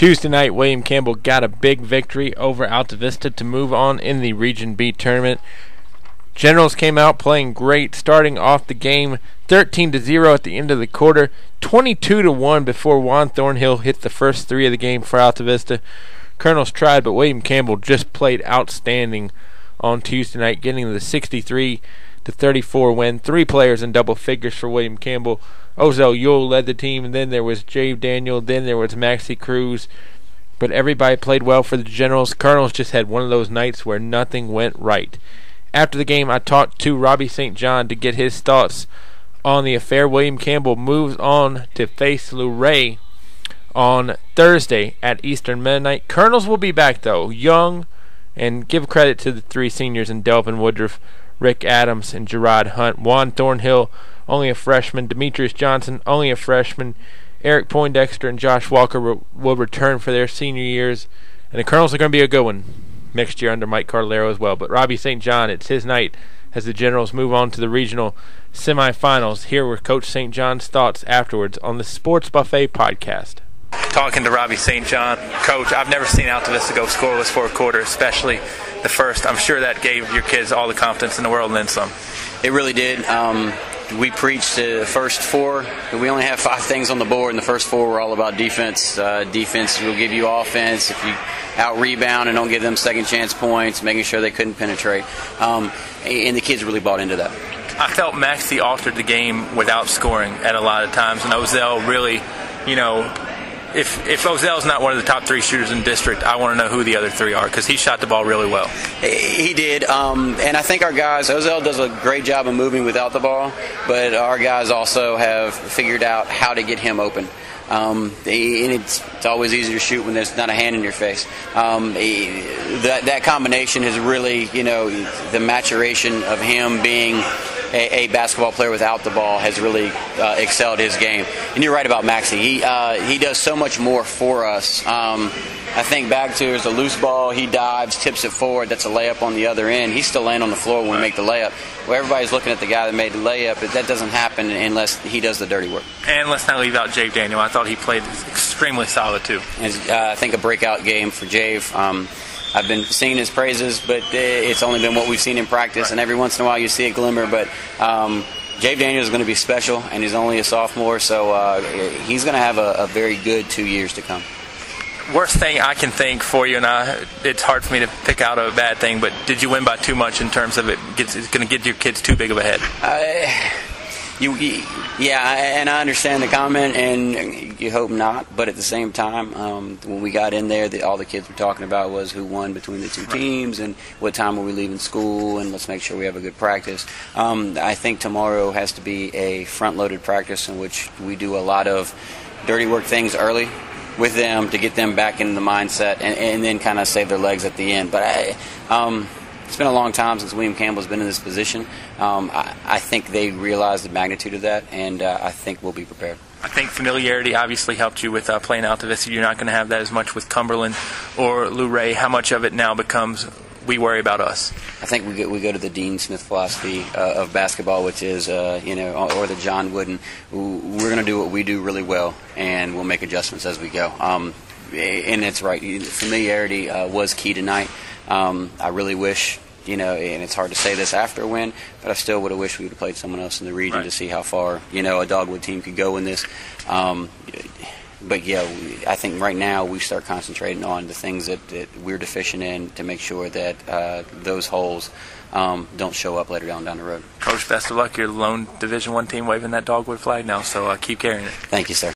Tuesday night, William Campbell got a big victory over Altavista to move on in the Region B tournament. Generals came out playing great, starting off the game 13-0 at the end of the quarter, 22-1 before Juan Thornhill hit the first three of the game for Altavista. Colonels tried, but William Campbell just played outstanding on Tuesday night, getting the 63-34 win. Three players in double figures for William Campbell. Ozell Yule led the team, and then there was Jay Daniel, then there was Maxie Cruz. But everybody played well for the Generals. Colonels just had one of those nights where nothing went right. After the game, I talked to Robbie St. to get his thoughts on the affair. William Campbell moves on to face Luray on Thursday at Eastern Mennonite. Colonels will be back, though, young, and give credit to the three seniors in Delvin Woodruff, Rick Adams, and Gerard Hunt. Juan Thornhill, only a freshman. Demetrius Johnson, only a freshman. Eric Poindexter and Josh Walker will return for their senior years. And the Colonels are going to be a good one next year under Mike Cardellaro as well. But Robbie St. it's his night as the Generals move on to the regional semifinals. Here were Coach St. John's thoughts afterwards on the Sports Buffet podcast. Talking to Robbie St. Coach, I've never seen Altavista go scoreless for a quarter, especially the first. I'm sure that gave your kids all the confidence in the world and then some. It really did. We preached the first four. We only have 5 things on the board, and the first 4 were all about defense. Defense will give you offense if you out-rebound and don't give them second-chance points, making sure they couldn't penetrate. And the kids really bought into that. I felt Maxie altered the game without scoring at a lot of times, and Ozell really, if Ozell's not one of the top 3 shooters in district, I want to know who the other 3 are, because he shot the ball really well. He did, and I think our guys, Ozell does a great job of moving without the ball, but our guys also have figured out how to get him open. And it's always easier to shoot when there's not a hand in your face. That combination is really, the maturation of him being a basketball player without the ball has really excelled his game. And you're right about Maxie. He does so much more for us. I think back to there's a loose ball, he dives, tips it forward, that's a layup on the other end. He's still laying on the floor when we make the layup. Well, everybody's looking at the guy that made the layup, but that doesn't happen unless he does the dirty work. And let's not leave out Jay Daniel. I thought he played extremely solid, too. And, I think a breakout game for Jave. I've been singing his praises, but it's only been what we've seen in practice, right. And every once in a while you see a glimmer, but Jave Daniel is going to be special, and he's only a sophomore, so he's going to have a very good 2 years to come. Worst thing I can think for you, and it's hard for me to pick out a bad thing, but did you win by too much in terms of it's going to get your kids too big of a head? Yeah, and I understand the comment, and you hope not. But at the same time, when we got in there, all the kids were talking about was who won between the 2 teams and what time are we leaving school, and let's make sure we have a good practice. I think tomorrow has to be a front-loaded practice in which we do a lot of dirty work things early with them to get them back into the mindset and then kind of save their legs at the end. But it's been a long time since William Campbell's been in this position. I think they realize the magnitude of that, and I think we'll be prepared. I think familiarity obviously helped you with playing Altavista. You're not going to have that as much with Cumberland or Luray. How much of it now becomes we worry about us? I think we go to the Dean Smith philosophy of basketball, which is, or the John Wooden. We're going to do what we do really well, and we'll make adjustments as we go. And it's right. Familiarity was key tonight. I really wish, and it's hard to say this after a win, but I still would have wished we would have played someone else in the region, right, to see how far, a Dogwood team could go in this. But, yeah, I think right now we start concentrating on the things that we're deficient in to make sure that those holes don't show up later down the road. Coach, best of luck. You're the lone Division I team waving that Dogwood flag now, so keep carrying it. Thank you, sir.